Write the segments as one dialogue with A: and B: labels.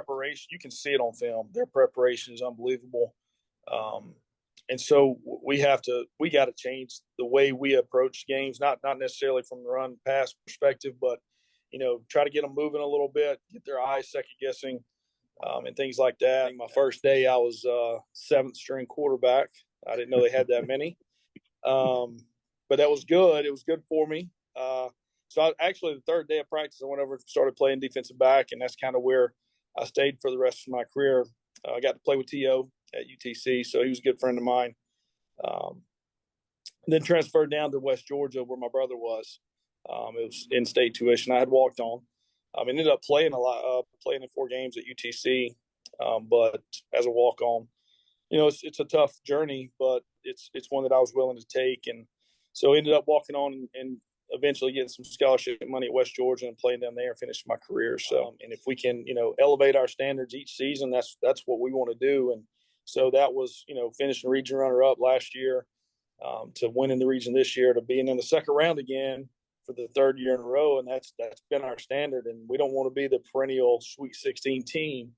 A: preparation, you can see it on film. Their preparation is unbelievable. And so we got to change the way we approach games, not necessarily from the run pass perspective, but, try to get them moving a little bit, get their eyes second guessing, and things like that. My first day, I was seventh string quarterback. I didn't know they had that many. But that was good. It was good for me. Actually, the third day of practice, I went over and started playing defensive back, and that's kind of where I stayed for the rest of my career. I got to play with T.O. at UTC, so he was a good friend of mine. Then transferred down to West Georgia where my brother was. It was in-state tuition. I had walked on. Ended up playing a lot, playing in 4 games at UTC, but as a walk-on. It's a tough journey, but it's one that I was willing to take. And so ended up walking on and eventually getting some scholarship money at West Georgia and playing down there and finishing my career. So, and if we can, elevate our standards each season, that's what we want to do. And so that was, finishing region runner-up last year, to winning the region this year, to being in the second round again for the third year in a row. And that's been our standard. And we don't want to be the perennial Sweet 16 team.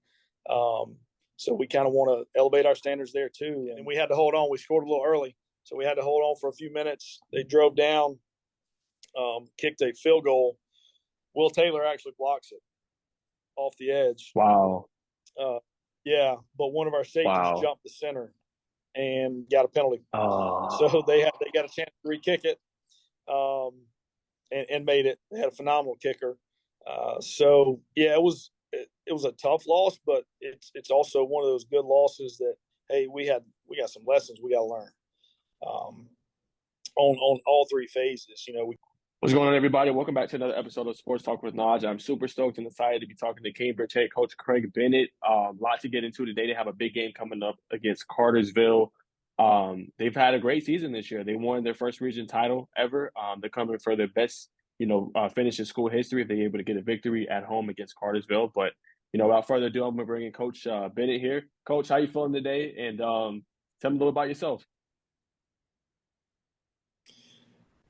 A: So we kind of want to elevate our standards there too. And we had to hold on. We scored a little early, so we had to hold on for a few minutes. They drove down, kicked a field goal. Will Taylor actually blocks it off the edge.
B: Wow.
A: Yeah, but one of our safeties jumped the center and got a penalty. So they got a chance to re-kick it, and made it. They had a phenomenal kicker. So yeah, it was a tough loss, but it's also one of those good losses that, hey, we got some lessons we got to learn on all 3 phases.
B: What's going on, everybody? Welcome back to another episode of Sports Talk with Naj. I'm super stoked and excited to be talking to Cambridge head coach Craig Bennett. Lots to get into today. They have a big game coming up against Cartersville. They've had a great season this year. They won their first region title ever. They're coming for their best, finish in school history if they're able to get a victory at home against Cartersville. But, without further ado, I'm going to bring in Coach Bennett here. Coach, how you feeling today? And tell me a little about yourself.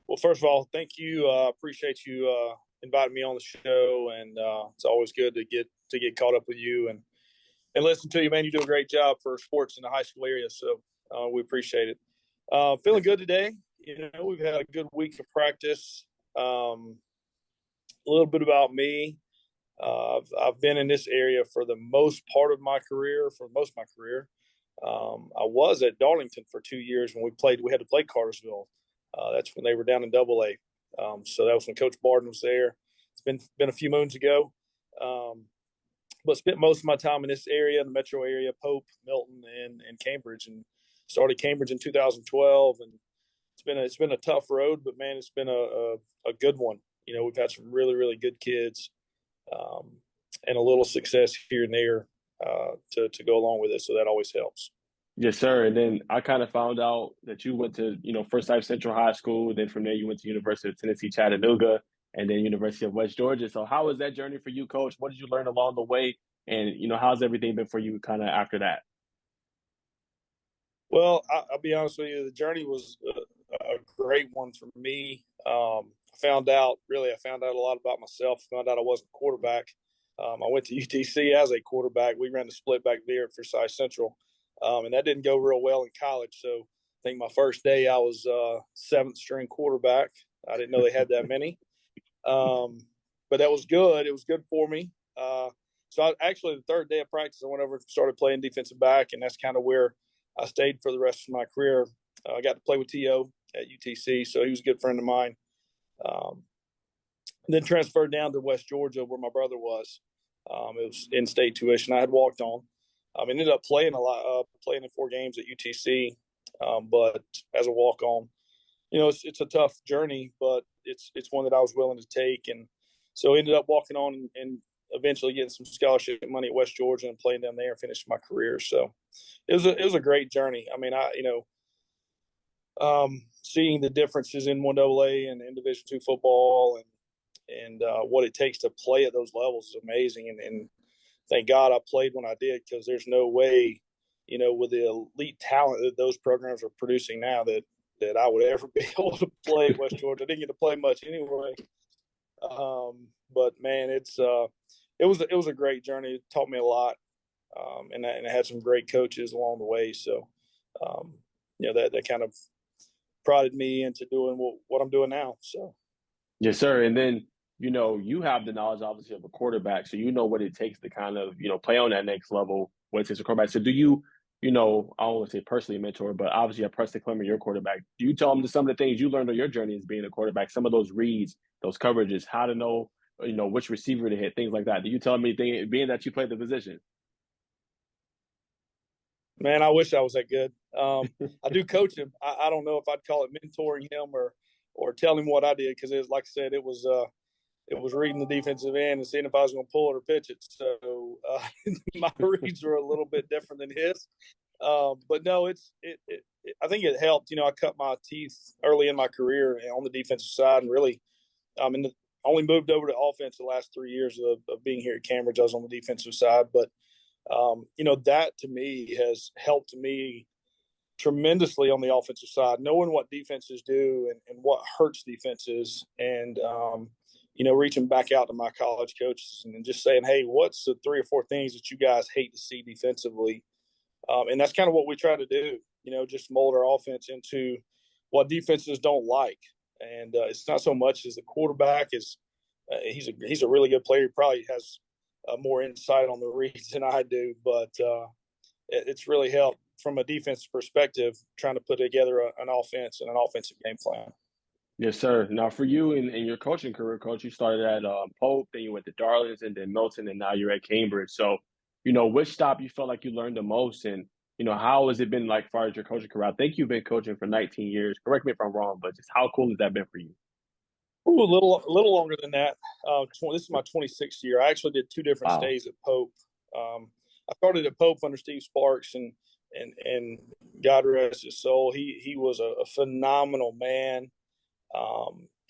A: Well, first of all, thank you. Appreciate you inviting me on the show, and it's always good to get caught up with you and listen to you, man. You do a great job for sports in the high school area, so we appreciate it. Feeling good today. We've had a good week of practice. A little bit about me. I've been in this area for the most part of my career. I was at Darlington for 2 years when we had to play Cartersville. That's when they were down in AA. So that was when Coach Barden was there. It's been a few moons ago. But spent most of my time in this area, in the metro area, Pope, Milton, and Cambridge, and started Cambridge in 2012. And it's been a tough road, but man, it's been a good one. We've had some really, really good kids, and a little success here and there to go along with it. So that always helps.
B: Yes, sir. And then I kind of found out that you went to, First Life Central High School. Then from there, you went to University of Tennessee, Chattanooga, and then University of West Georgia. So how was that journey for you, Coach? What did you learn along the way? And, how's everything been for you kind of after that?
A: Well, I'll be honest with you. The journey was a great one for me. I found out a lot about myself. Found out I wasn't a quarterback. I went to UTC as a quarterback. We ran the split back there at Forsyth Central. And that didn't go real well in college. So I think my first day I was seventh string quarterback. I didn't know they had that many. But that was good. It was good for me. Actually, the third day of practice, I went over and started playing defensive back, and that's kind of where I stayed for the rest of my career. I got to play with T.O. at UTC, so he was a good friend of mine. Then transferred down to West Georgia where my brother was. It was in-state tuition. I had walked on. Ended up playing a lot, playing in 4 games at UTC, but as a walk-on. It's a tough journey, but it's one that I was willing to take. And so ended up walking on and eventually getting some scholarship money at West Georgia and playing down there and finishing my career. So it was a great journey. Seeing the differences in 1AA and Division II football and what it takes to play at those levels is amazing. And thank God I played when I did, because there's no way, with the elite talent that those programs are producing now, that I would ever be able to play at West Georgia. I didn't get to play much anyway. But man, it's it was a great journey. It taught me a lot, and I had some great coaches along the way. So, that kind of prodded me into doing what I'm doing now. So.
B: Yes, sir. And then, you have the knowledge, obviously, of a quarterback, so you know what it takes to kind of, play on that next level, what it takes a quarterback. So do you, I don't want to say personally mentor, but obviously you have Preston Clemmer, your quarterback. Do you tell him some of the things you learned on your journey as being a quarterback, some of those reads, those coverages, how to know, which receiver to hit, things like that? Do you tell him anything, being that you played the position?
A: Man, I wish I was that good. I do coach him. I don't know if I'd call it mentoring him or tell him what I did, because like I said, it was reading the defensive end and seeing if I was going to pull it or pitch it. So my reads were a little bit different than his. But no, I think it helped. I cut my teeth early in my career on the defensive side, and really, only moved over to offense the last 3 years of being here at Cambridge. I was on the defensive side, but that to me has helped me tremendously on the offensive side, knowing what defenses do and what hurts defenses, and reaching back out to my college coaches and just saying, hey, what's the 3 or 4 things that you guys hate to see defensively? And that's kind of what we try to do, just mold our offense into what defenses don't like. And it's not so much as the quarterback is. He's a really good player. He probably has more insight on the reads than I do, but it's really helped from a defensive perspective, trying to put together an offense and an offensive game plan.
B: Yes, sir. Now, for you in your coaching career, coach, you started at Pope, then you went to Darlington, then Milton, and now you're at Cambridge. So, which stop you felt like you learned the most, and how has it been like as far as your coaching career? I think you've been coaching for 19 years. Correct me if I'm wrong, but just how cool has that been for you?
A: Ooh, a little longer than that. This is my 26th year. I actually did 2 different
B: Wow.
A: stays at Pope. I started at Pope under Steve Sparks, and God rest his soul. He was a phenomenal man,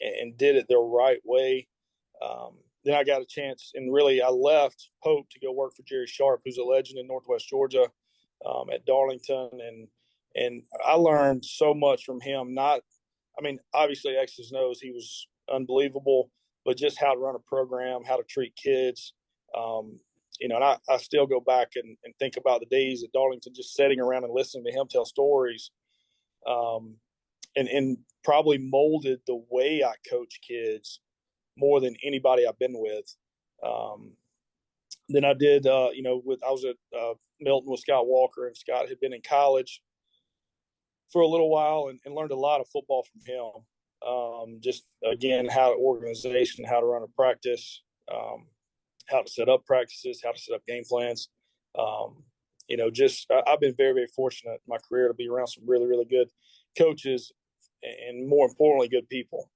A: and did it the right way. Then I got a chance, and really I left Pope to go work for Jerry Sharp, who's a legend in Northwest Georgia, at Darlington, and I learned so much from him. Obviously X's and O's, he was unbelievable, but just how to run a program, how to treat kids. And I still go back and think about the days at Darlington, just sitting around and listening to him tell stories, and probably molded the way I coach kids more than anybody I've been with. Then I did, I was at Milton with Scott Walker, and Scott had been in college for a little while and learned a lot of football from him. Just again, how organization, how to run a practice, how to set up practices, how to set up game plans. I've been very, very fortunate in my career to be around some really, really good coaches, and more importantly, good people.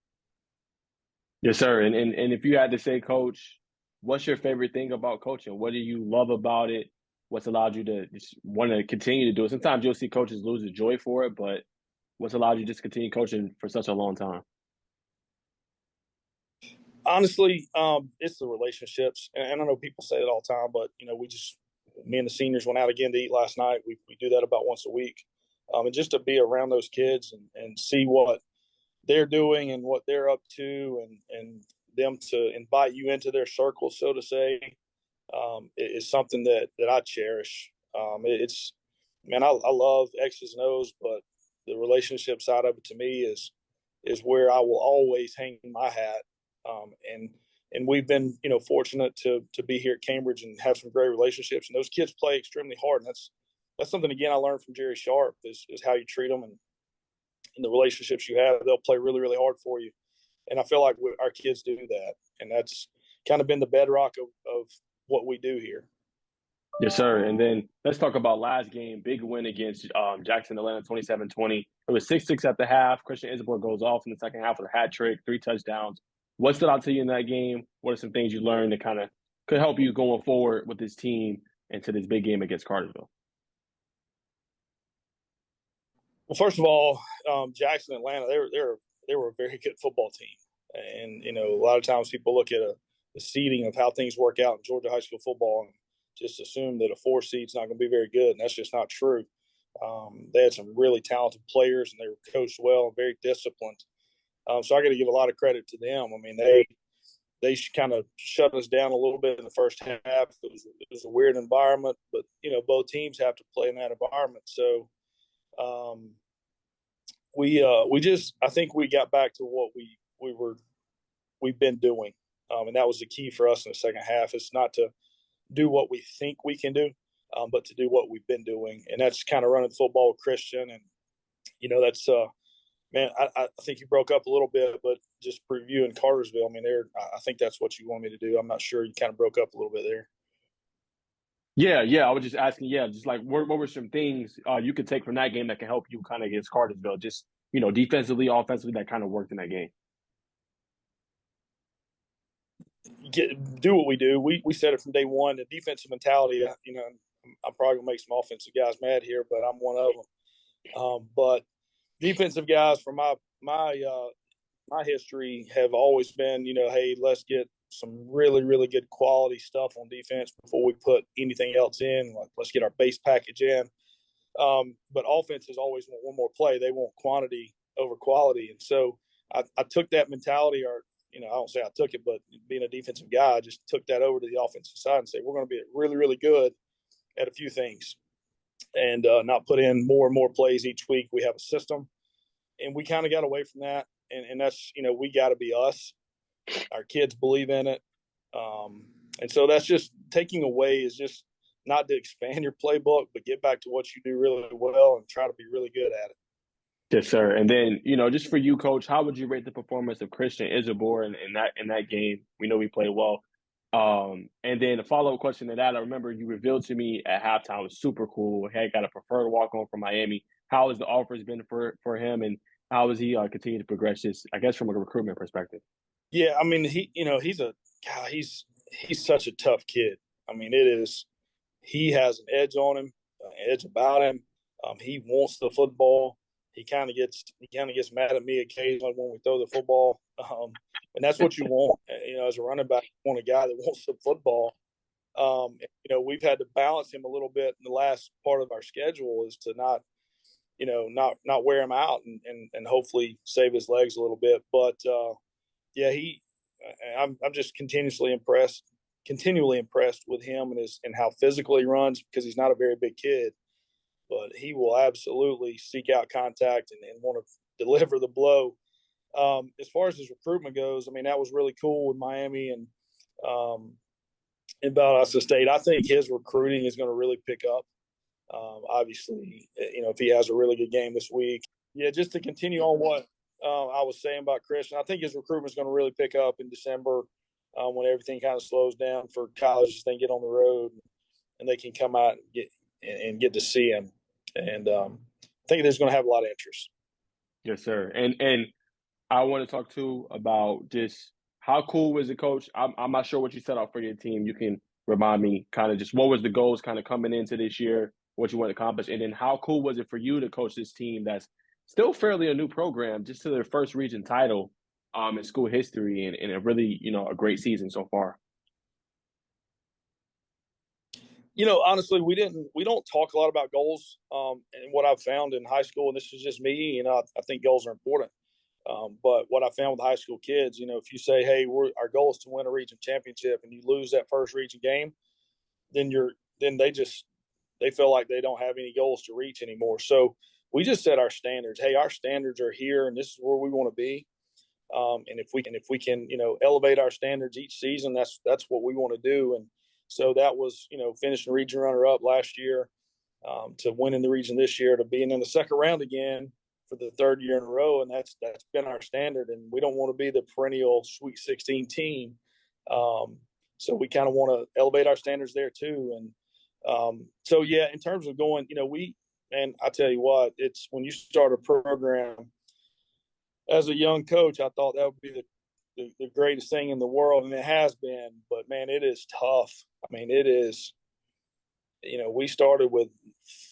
B: Yes, sir. And if you had to say, coach, what's your favorite thing about coaching? What do you love about it? What's allowed you to just want to continue to do it? Sometimes you'll see coaches lose the joy for it, but what's allowed you just to continue coaching for such a long time?
A: Honestly, it's the relationships, and I know people say it all the time, but me and the seniors went out again to eat last night. We do that about once a week, and just to be around those kids and see what they're doing and what they're up to, and them to invite you into their circle, so to say, is something that I cherish. I love X's and O's, but the relationship side of it to me is where I will always hang my hat. And we've been, fortunate to be here at Cambridge and have some great relationships. And those kids play extremely hard. And that's something, again, I learned from Jerry Sharp is how you treat them and the relationships you have. They'll play really, really hard for you. And I feel like our kids do that. And that's kind of been the bedrock of what we do here.
B: Yes, sir. And then let's talk about last game, big win against Jackson Atlanta, 27-20. It was 6-6 at the half. Christian Isibor goes off in the second half with a hat trick, 3 touchdowns. What stood out to you in that game? What are some things you learned that kind of could help you going forward with this team into this big game against Cartersville?
A: Well, first of all, Jackson Atlanta, they were a very good football team. And, a lot of times people look at the seeding of how things work out in Georgia high school football and just assume that a 4 seed's not going to be very good. And that's just not true. They had some really talented players, and they were coached well and very disciplined. So I got to give a lot of credit to them. I mean, they kind of shut us down a little bit in the first half. It was a weird environment, but both teams have to play in that environment. So we just I think we got back to what we've been doing, and that was the key for us in the second half. It's not to do what we think we can do, but to do what we've been doing, and that's kind of running football with Christian. And that's man, I think you broke up a little bit, but just previewing Cartersville, I mean, I think that's what you want me to do. I'm not sure. You kind of broke up a little bit there.
B: Yeah. I was just asking, just like what were some things you could take from that game that can help you kind of against Cartersville, just defensively, offensively, that kind of worked in that game.
A: Do what we do. We said it from day one. The defensive mentality. I'm probably gonna make some offensive guys mad here, but I'm one of them. But defensive guys, from my history, have always been, hey, let's get some really, really good quality stuff on defense before we put anything else in. Like, let's get our base package in. But offenses always want one more play. They want quantity over quality. And so I took that mentality, or, I don't say I took it, but being a defensive guy, I just took that over to the offensive side and said, we're going to be really, really good at a few things and not put in more and more plays each week. We have a system, and we kind of got away from that. And that's, we got to be us. Our kids believe in it. And so that's just taking away is just not to expand your playbook, but get back to what you do really well and try to be really good at it.
B: Yes, sir. And then, just for you, Coach, how would you rate the performance of Christian Isibor in that game? We know he played well. And then a follow-up question to that, I remember you revealed to me at halftime, it was super cool. He had got a preferred walk-on from Miami. How has the offers been for him, and how has he continued to progress this, I guess, from a recruitment perspective?
A: Yeah, I mean, he's such a tough kid. I mean, he has an edge on him, an edge about him. He wants the football. He kind of gets mad at me occasionally when we throw the football, and that's what you want. As a running back, you want a guy that wants the football. We've had to balance him a little bit in the last part of our schedule, is to not wear him out and hopefully save his legs a little bit. But I'm just continually impressed with him and how physically he runs, because he's not a very big kid, but he will absolutely seek out contact and want to deliver the blow. As far as his recruitment goes, I mean, that was really cool with Miami and in Valdosta State. I think his recruiting is going to really pick up. Obviously, if he has a really good game this week. Yeah, just to continue on what I was saying about Christian, I think his recruitment is going to really pick up in December when everything kind of slows down for colleges. They get on the road and they can come out and get to see him. And I think there's going to have a lot of interest.
B: Yes, sir. And I want to talk too about just how cool was it, Coach? I'm not sure what you set out for your team. You can remind me kind of just what was the goals kind of coming into this year, what you want to accomplish, and then how cool was it for you to coach this team that's still fairly a new program, just to their first region title in school history, and a really, a great season so far?
A: Honestly, we don't talk a lot about goals. And what I've found in high school, and this is just me, I think goals are important. But what I found with high school kids, if you say, hey, our goal is to win a region championship, and you lose that first region game, then they feel like they don't have any goals to reach anymore. So we just set our standards. Hey, our standards are here, and this is where we want to be. And if we can, elevate our standards each season, that's what we want to do. And so that was, finishing region runner-up last year, to winning the region this year, to being in the second round again for the third year in a row, and that's been our standard. And we don't want to be the perennial Sweet 16 team, so we kind of want to elevate our standards there too. And so yeah, in terms of going, and I tell you what, it's when you start a program as a young coach, I thought that would be the greatest thing in the world, and it has been. But man, it is tough. I mean, it is. We started with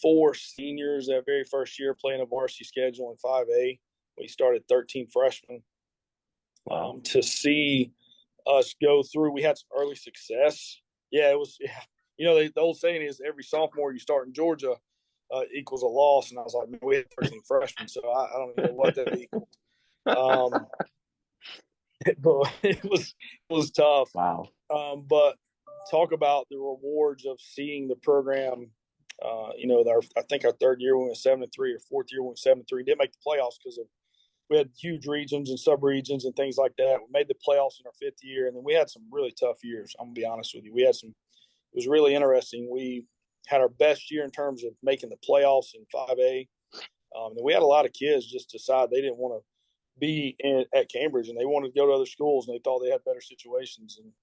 A: 4 seniors that very first year playing a varsity schedule in 5A. We started 13 freshmen. To see us go through, we had some early success. Yeah, it was. Yeah, the old saying is every sophomore you start in Georgia equals a loss, and I was like, man, we had 13 freshmen, so I don't know what that equals. but it was tough.
B: Wow.
A: But talk about the rewards of seeing the program. I think our third year we went 7-3, or fourth year we went 7-3. Didn't make the playoffs because of we had huge regions and sub regions and things like that. We made the playoffs in our fifth year, and then we had some really tough years. I'm gonna be honest with you. We had some. It was really interesting. We had our best year in terms of making the playoffs in 5A. And we had a lot of kids just decide they didn't want to be at Cambridge, and they wanted to go to other schools, and they thought they had better situations. And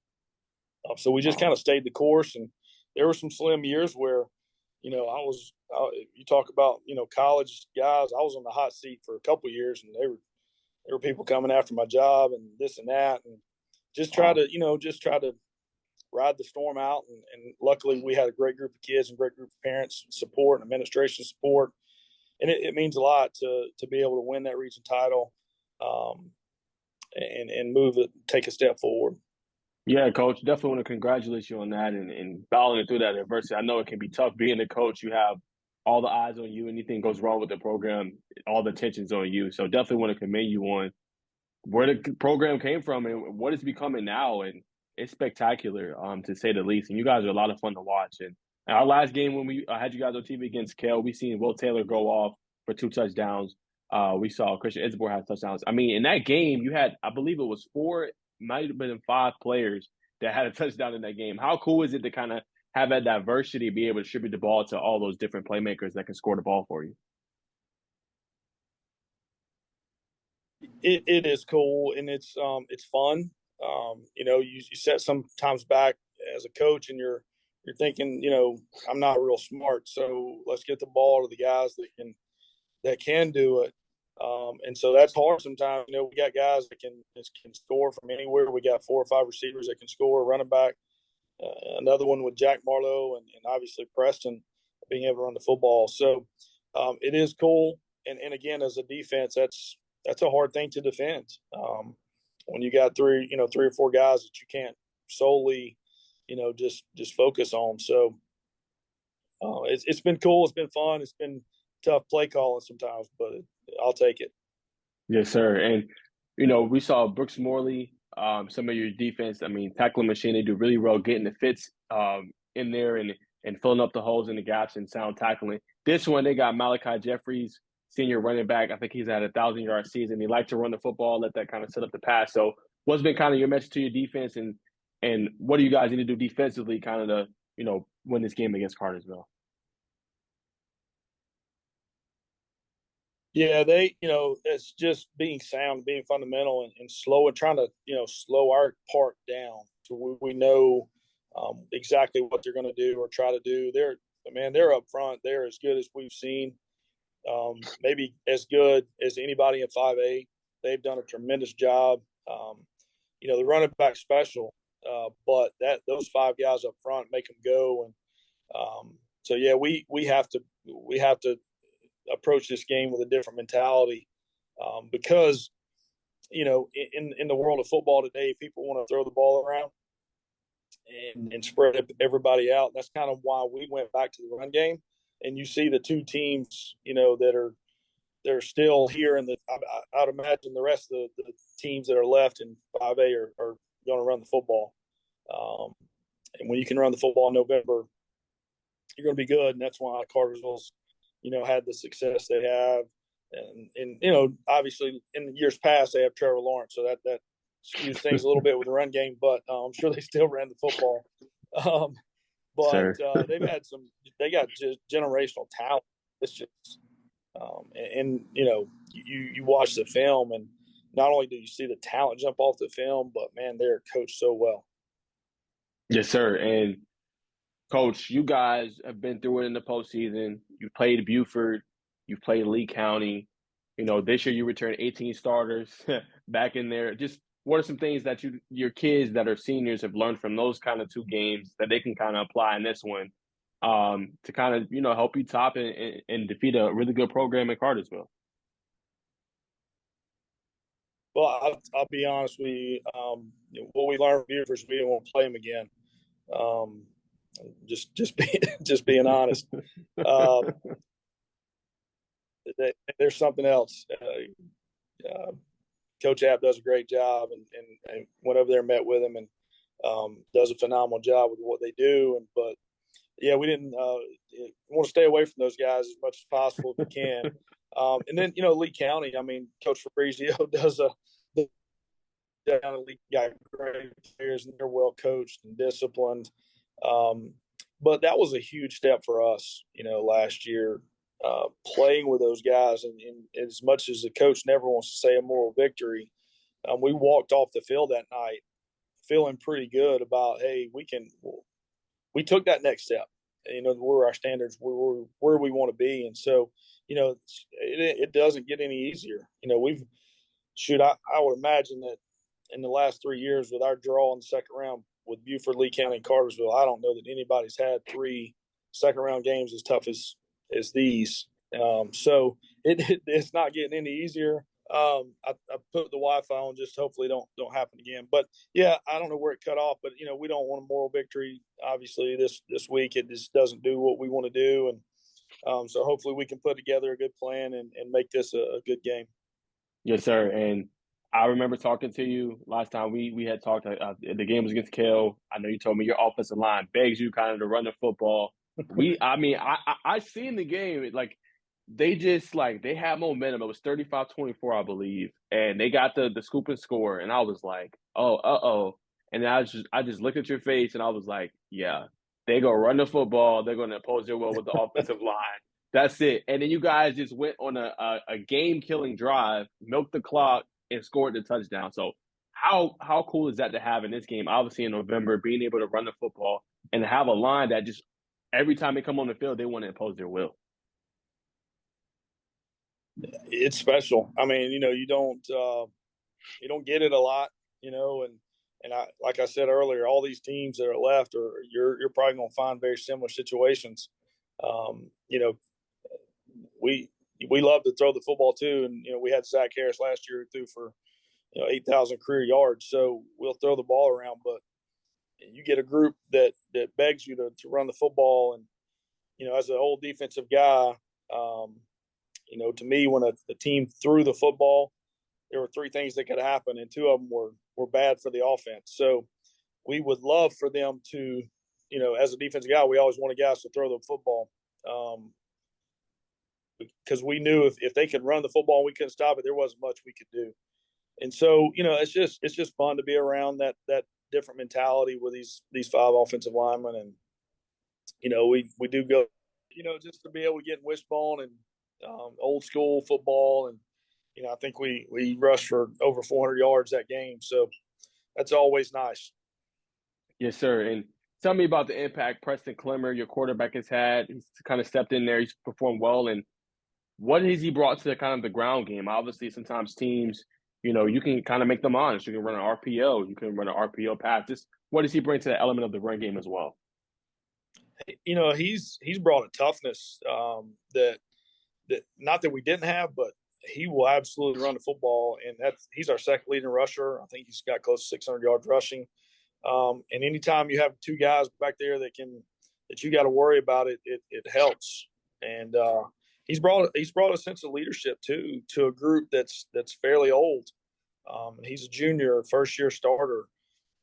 A: so we just
B: Wow.
A: kind of stayed the course. And there were some slim years where, you talk about, college guys. I was on the hot seat for a couple of years, and there were people coming after my job and this and that, and just
B: Wow.
A: just try to ride the storm out. And luckily, we had a great group of kids and great group of parents support and administration support, and it means a lot to be able to win that region title, and take a step forward.
B: Yeah, coach, definitely want to congratulate you on that and battling through that adversity. I know it can be tough being a coach. You have all the eyes on you. Anything goes wrong with the program, all the attention's on you. So definitely want to commend you on where the program came from and what it's becoming now. And it's spectacular, to say the least. And you guys are a lot of fun to watch. And our last game when we had you guys on TV against Cal, we seen Will Taylor go off for 2 touchdowns. We saw Christian Isibor have touchdowns. I mean, in that game, you had, I believe it was 4, might have been 5 players that had a touchdown in that game. How cool is it to kind of have that diversity, be able to distribute the ball to all those different playmakers that can score the ball for you?
A: It is cool, and it's fun. You set sometimes back as a coach, and you're thinking, I'm not real smart, so let's get the ball to the guys that can do it. And so that's hard sometimes. We got guys that can score from anywhere. We got 4 or 5 receivers that can score, running back, another one with Jack Marlowe, and obviously Preston being able to run the football. So it is cool. And again, as a defense, that's a hard thing to defend. When you got 3 or 4 guys that you can't solely, just focus on. So it's been cool. It's been fun. It's been tough play calling sometimes, but I'll take it.
B: Yes, sir. And, we saw Brooks Morley, some of your defense, I mean, tackling machine, they do really well getting the fits in there and filling up the holes and the gaps and sound tackling. This one, they got Malachi Jeffries, senior running back. I think he's had a 1,000-yard season. He liked to run the football, let that kind of set up the pass. So what's been kind of your message to your defense, and what do you guys need to do defensively kind of to, win this game against Cartersville?
A: Yeah, it's just being sound, being fundamental, and slow, and trying to, slow our part down so we know exactly what they're going to do or try to do. They're up front. They're as good as we've seen, maybe as good as anybody in 5A. They've done a tremendous job. The running back special, but those 5 guys up front make them go. And so yeah, we have to approach this game with a different mentality, because in the world of football today, people want to throw the ball around and spread everybody out. That's kind of why we went back to the run game. And you see the 2 teams, they're still here, and I'd imagine the rest of the teams that are left in 5A are going to run the football. And when you can run the football in November, you're going to be good, and that's why Cartersville's had the success they have. And obviously in the years past they have Trevor Lawrence, so that skews things a little bit with the run game, but I'm sure they still ran the football. But
B: Sir.
A: they got just generational talent. It's just you watch the film, and not only do you see the talent jump off the film, but man, they're coached so well.
B: Yes, sir. And Coach, you guys have been through it in the postseason. You played Buford, you played Lee County. This year you returned 18 starters back in there. Just what are some things that your kids that are seniors have learned from those kind of 2 games that they can kind of apply in this one, to kind of help you top and defeat a really good program in Cartersville?
A: Well, I'll be honest with you. What we learned from Buford is we didn't want to play them again. Just being honest. There's something else. Coach App does a great job, and went over there and met with him, and does a phenomenal job with what they do. But yeah, we didn't want to stay away from those guys as much as possible if we can. And then Lee County. I mean, Coach Fabrizio does down in Lee got great players, and they're well coached and disciplined. But that was a huge step for us, last year, playing with those guys. And as much as the coach never wants to say a moral victory, we walked off the field that night feeling pretty good about, hey, we took that next step. Where our standards, where we want to be. And so, it doesn't get any easier. I would imagine that in the last 3 years with our draw in the second round with Beaufort, Lee County, and Cartersville, I don't know that anybody's had 3 second-round games as tough as these. So it's not getting any easier. I put the Wi-Fi on, just hopefully don't happen again. But yeah, I don't know where it cut off, but we don't want a moral victory. Obviously, this week it just doesn't do what we want to do, and so hopefully we can put together a good plan and make this a good game.
B: Yes, sir. And I remember talking to you last time we had talked. The game was against Cal. I know you told me your offensive line begs you kind of to run the football. I seen the game. Like, they just they had momentum. It was 35-24, I believe, and they got the scoop and score. And I was like, oh. And then I just looked at your face, and I was like, yeah, they gonna run the football. They're gonna impose their will with the offensive line. That's it. And then you guys just went on a game-killing drive, milked the clock, and scored the touchdown. So how cool is that to have in this game? Obviously in November, being able to run the football and have a line that just every time they come on the field, they want to impose their will.
A: It's special. I mean, you don't get it a lot, and I, like I said earlier, all these teams that are left you're probably going to find very similar situations. We love to throw the football too, and we had Zach Harris last year who threw for 8,000 career yards. So we'll throw the ball around, but you get a group that begs you to run the football. And as an old defensive guy, to me, when a team threw the football, there were 3 things that could happen, and 2 of them were bad for the offense. So we would love for them to, as a defensive guy, we always wanted guys to throw the football. Because we knew if they could run the football and we couldn't stop it, there wasn't much we could do. And so, it's just fun to be around that different mentality with these 5 offensive linemen. And, we do go, just to be able to get in wishbone and old school football. And, I think we rushed for over 400 yards that game. So that's always nice.
B: Yes, sir. And tell me about the impact Preston Clemmer, your quarterback, has had. He's kind of stepped in there. He's performed well. And what has he brought to kind of the ground game? Obviously, sometimes teams, you can kind of make them honest. You can run an RPO. You can run an RPO pass. Just what does he bring to the element of the run game as well?
A: He's brought a toughness that not that we didn't have, but he will absolutely run the football, and he's our second leading rusher. I think he's got close to 600 yards rushing. And anytime you have 2 guys back there that you got to worry about it helps. And he's brought a sense of leadership too to a group that's fairly old. And he's a junior, first year starter,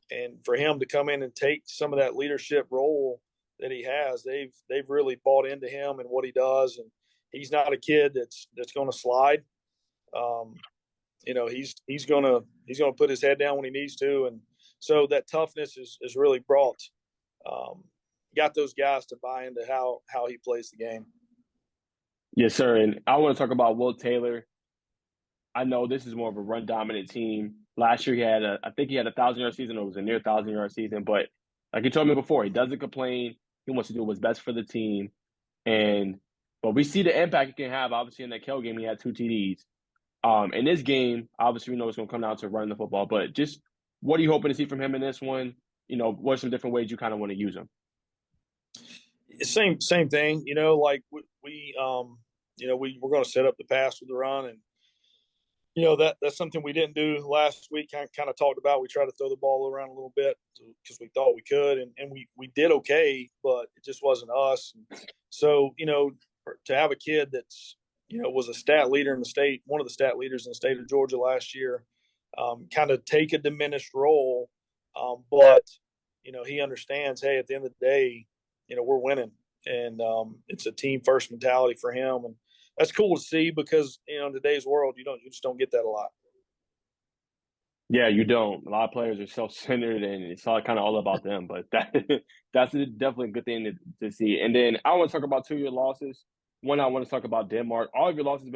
A: and for him to come in and take some of that leadership role that he has, they've really bought into him and what he does. And he's not a kid that's going to slide. He's going to put his head down when he needs to, and so that toughness is really brought. Got those guys to buy into how he plays the game.
B: Yes, sir. And I want to talk about Will Taylor. I know this is more of a run dominant team. Last year I think he had a 1,000-yard season, or it was a near 1,000-yard season. But like you told me before, he doesn't complain. He wants to do what's best for the team. But we see the impact he can have. Obviously, in that Cal game, he had 2 TDs. In this game, obviously, we know it's going to come down to running the football. But just what are you hoping to see from him in this one? What are some different ways you kind of want to use him?
A: Same thing. Like we're going to set up the pass with the run, and that's something we didn't do last week. Kind of talked about. We tried to throw the ball around a little bit because we thought we could, and we did okay, but it just wasn't us. So to have a kid that's was a stat leader in the state, one of the stat leaders in the state of Georgia last year, kind of take a diminished role. But, he understands, hey, at the end of the day, we're winning. And it's a team first mentality for him. And that's cool to see because, in today's world, you just don't get that a lot.
B: Yeah, you don't. A lot of players are self-centered, and it's all kind of all about them. But that's definitely a good thing to see. And then I want to talk about two of your losses. One, I want to talk about Denmark. All of your losses have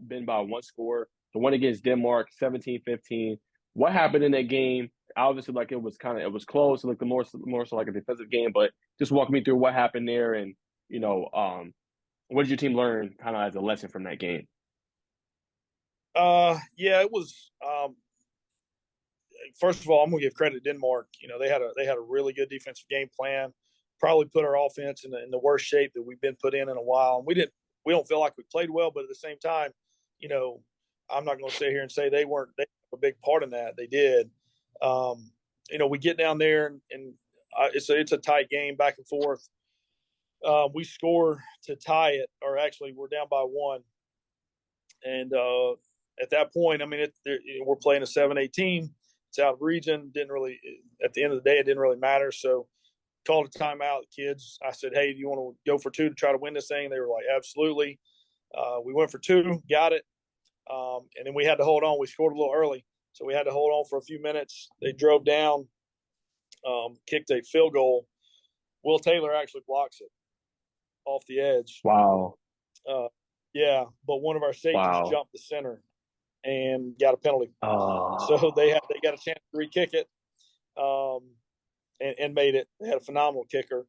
B: been by one score. The one against Denmark, 17-15. What happened in that game? Obviously, like it was close. It looked more so like a defensive game. But just walk me through what happened there, and what did your team learn kind of as a lesson from that game?
A: Yeah, it was. First of all, I'm going to give credit to Denmark. They had a really good defensive game plan. Probably put our offense in the worst shape that we've been put in a while. And we don't feel like we played well, but at the same time, I'm not going to sit here and say they were a big part in that. They did. We get down there and it's a tight game back and forth. We score to tie it, or actually we're down by one. And at that point, I mean, we're playing a 7-8 team. It's out of region. Didn't really, at the end of the day, it didn't really matter. So called a timeout. The kids, I said, hey, do you want to go for two to try to win this thing? They were like, absolutely. We went for two, got it. And then we had to hold on. We scored a little early. So we had to hold on for a few minutes. They drove down, kicked a field goal. Will Taylor actually blocks it off the edge.
B: Wow.
A: Yeah, but one of our safeties
B: Wow.
A: jumped the center and got a penalty.
B: Oh.
A: So they got a chance to re-kick it and made it. They had a phenomenal kicker.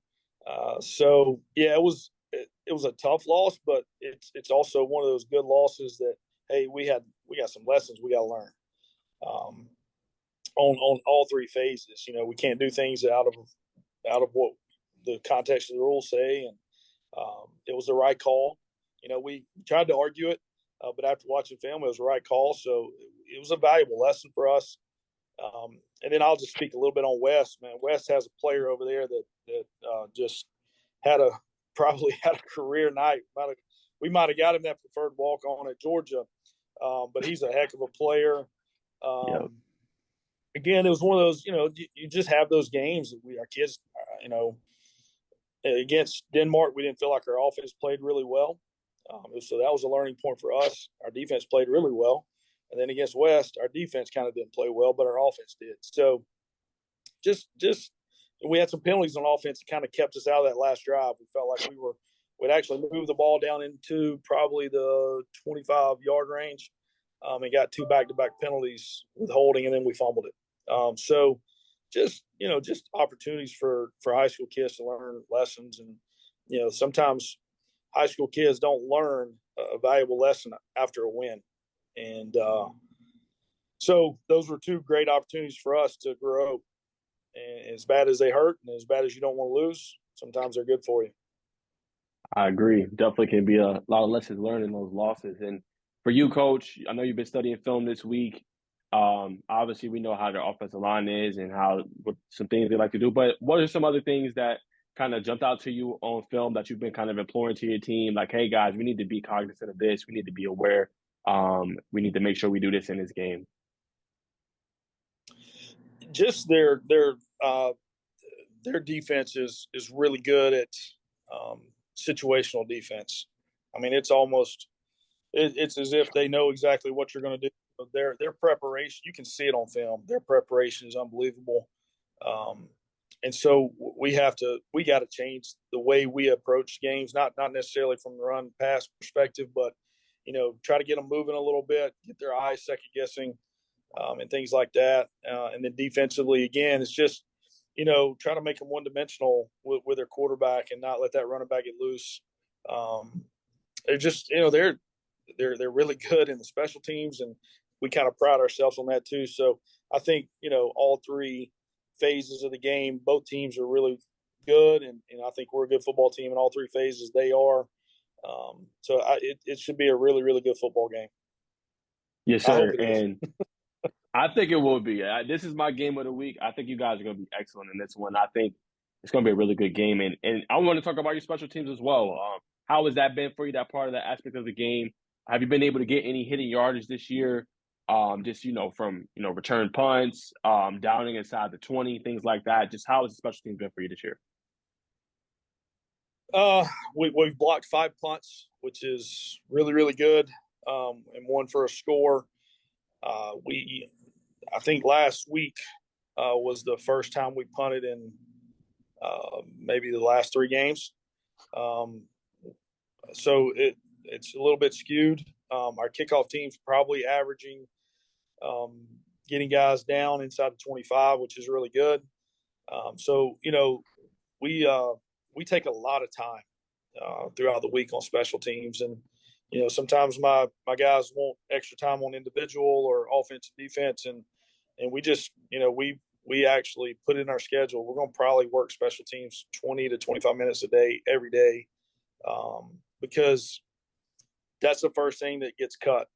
A: So yeah, it was a tough loss, but it's also one of those good losses that, hey, we got some lessons we got to learn on all three phases. We can't do things out of what the context of the rules say, and it was the right call. We tried to argue it, but after watching film, it was the right call. So it was a valuable lesson for us. And then I'll just speak a little bit on West. Man, West has a player over there that just probably had a career night. We might have got him that preferred walk on at Georgia, but he's a heck of a player.
B: Yep.
A: Again, it was one of those. You just have those games that our kids, against Denmark, we didn't feel like our offense played really well. So that was a learning point for us. Our defense played really well. And then against West, our defense kind of didn't play well, but our offense did. So just we had some penalties on offense that kind of kept us out of that last drive. We felt like we'd actually moved the ball down into probably the 25-yard range and got two back-to-back penalties with holding, and then we fumbled it. So just opportunities for high school kids to learn lessons. And, sometimes high school kids don't learn a valuable lesson after a win. And so those were two great opportunities for us to grow. And as bad as they hurt and as bad as you don't want to lose, sometimes they're good for you.
B: I agree. Definitely can be a lot of lessons learned in those losses. And for you, Coach, I know you've been studying film this week. Obviously, we know how their offensive line is and what some things they like to do. But what are some other things that kind of jumped out to you on film that you've been kind of imploring to your team? Like, hey, guys, we need to be cognizant of this. We need to be aware. We need to make sure we do this in this game.
A: Just their defense is really good at situational defense. I mean, it's as if they know exactly what you're going to do. Their preparation, you can see it on film. Their preparation is unbelievable. And so we got to change the way we approach games, not necessarily from the run pass perspective, but try to get them moving a little bit, get their eyes second guessing, and things like that. And then defensively, again, it's just try to make them one dimensional with their quarterback and not let that running back get loose. They're just they're really good in the special teams, and we kind of pride ourselves on that too. So I think all three phases of the game, both teams are really good, and I think we're a good football team in all three phases. They are. So it should be a really, really good football game.
B: Yes, sir. And I think it will be. This is my game of the week. I think you guys are going to be excellent in this one. I think it's going to be a really good game. And I want to talk about your special teams as well. How has that been for you, that part of that aspect of the game? Have you been able to get any hidden yardage this year? just, from, return punts, downing inside the 20, things like that. Just how has the special teams been for you this year?
A: We've blocked 5 punts, which is really, really good, and one for a score. I think last week was the first time we punted in maybe the last 3 games. So it's a little bit skewed. Our kickoff team's probably averaging getting guys down inside the 25, which is really good. So we take a lot of time throughout the week on special teams, and sometimes my guys want extra time on individual or offensive defense, and we just we actually put in our schedule. We're going to probably work special teams 20 to 25 minutes a day every day, because that's the first thing that gets cut.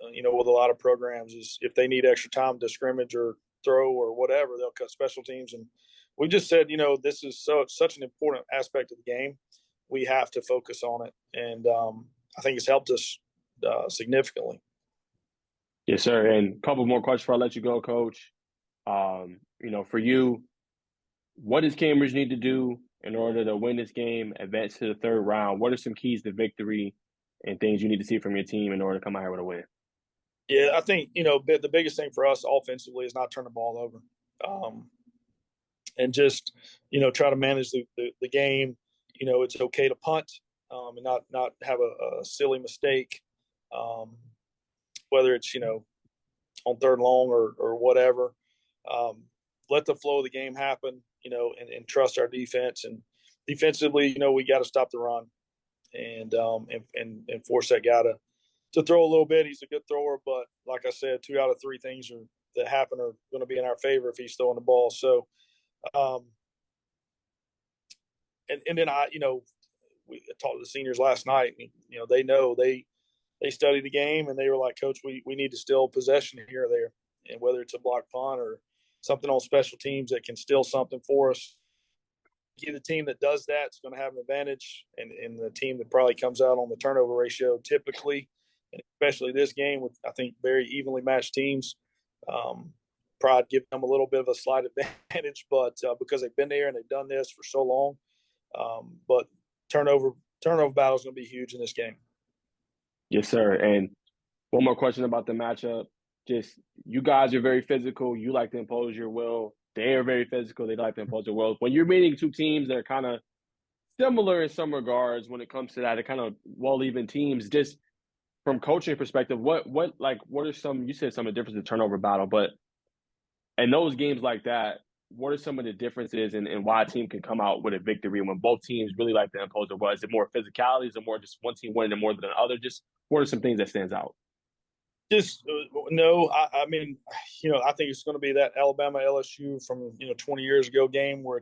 A: With a lot of programs is if they need extra time to scrimmage or throw or whatever, they'll cut special teams. And we just said, this is such an important aspect of the game. We have to focus on it. And I think it's helped us significantly.
B: Yes, sir. And a couple more questions before I let you go, Coach. For you, what does Cambridge need to do in order to win this game, advance to the third round? What are some keys to victory and things you need to see from your team in order to come out here with a win?
A: Yeah, I think, the biggest thing for us offensively is not turn the ball over, and just, try to manage the game. It's okay to punt, and not have a silly mistake, whether it's, on third and long or whatever. Let the flow of the game happen, and trust our defense. And defensively, we got to stop the run and force that guy to throw a little bit. He's a good thrower, but like I said, 2 out of 3 things that happen are going to be in our favor if he's throwing the ball. So, and then we talked to the seniors last night. And, they studied the game, and they were like, Coach, we need to steal possession here or there, and whether it's a block punt or something on special teams that can steal something for us. The team that does that is going to have an advantage, and the team that probably comes out on the turnover ratio typically, and especially this game with, I think, very evenly matched teams, probably give them a little bit of a slight advantage, but because they've been there and they've done this for so long. But turnover battle is going to be huge in this game.
B: Yes, sir. And one more question about the matchup. Just, you guys are very physical. You like to impose your will. They are very physical. They like to impose their will. When you're meeting 2 teams that are kind of similar in some regards when it comes to that, they're kind of well-even teams. Just from coaching perspective, what are some? You said some of the differences in turnover battle, but in those games like that, what are some of the differences and why a team can come out with a victory when both teams really like to impose their will? Is it more physicality? Is it more just one team winning more than the other? Just what are some things that stands out?
A: Just no. I mean, I think it's going to be that Alabama LSU from 20 years ago game where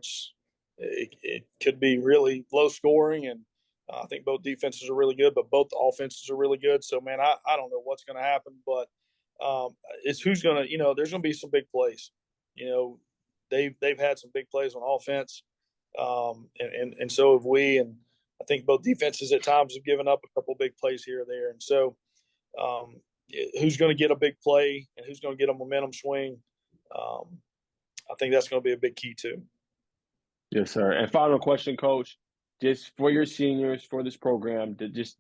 A: it could be really low scoring, and I think both defenses are really good, but both offenses are really good. So man, I don't know what's going to happen, but it's who's going to there's going to be some big plays. They've had some big plays on offense, and so have we, and I think both defenses at times have given up a couple big plays here or there, and so. Who's going to get a big play and who's going to get a momentum swing? I think that's going to be a big key too.
B: Yes, sir. And final question, Coach, just for your seniors for this program, to just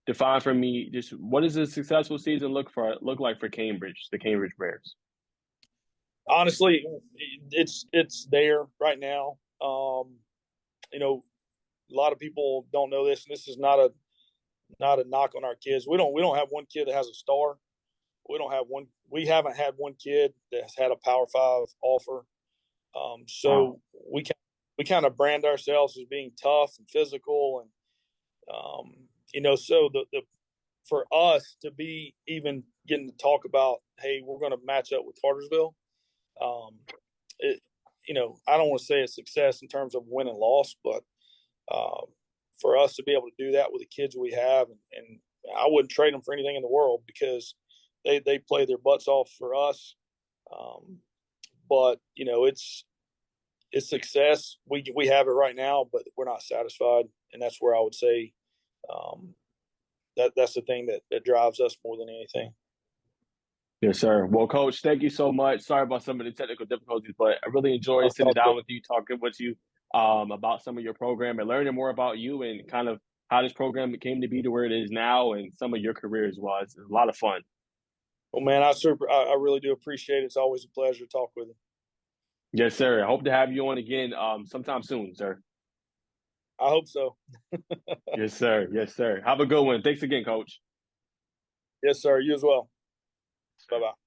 B: define for me, just what does a successful season look like for Cambridge, the Cambridge Bears?
A: Honestly, it's there right now. A lot of people don't know this, and this is not a knock on our kids. We don't have one kid that has a star. We haven't had one kid that's had a Power 5 offer. So we kind of brand ourselves as being tough and physical, and so the for us to be even getting to talk about, hey, we're going to match up with Cartersville. I don't want to say a success in terms of win and loss, but for us to be able to do that with the kids we have, and I wouldn't trade them for anything in the world because they play their butts off for us. But it's success. We have it right now, but we're not satisfied, and that's where I would say that's the thing that drives us more than anything.
B: Yes, sir. Well, Coach, thank you so much. Sorry about some of the technical difficulties, but I really enjoyed
A: It's
B: sitting
A: all good.
B: down with you, talking with you about some of your program and learning more about you and kind of how this program came to be to where it is now and some of your career as well. It's a lot of fun.
A: Well, man, I really do appreciate it. It's always a pleasure to talk with you.
B: Yes, sir. I hope to have you on again sometime soon, sir.
A: I hope so.
B: Yes, sir. Yes, sir. Have a good one. Thanks again, Coach.
A: Yes, sir. You as well. Bye bye.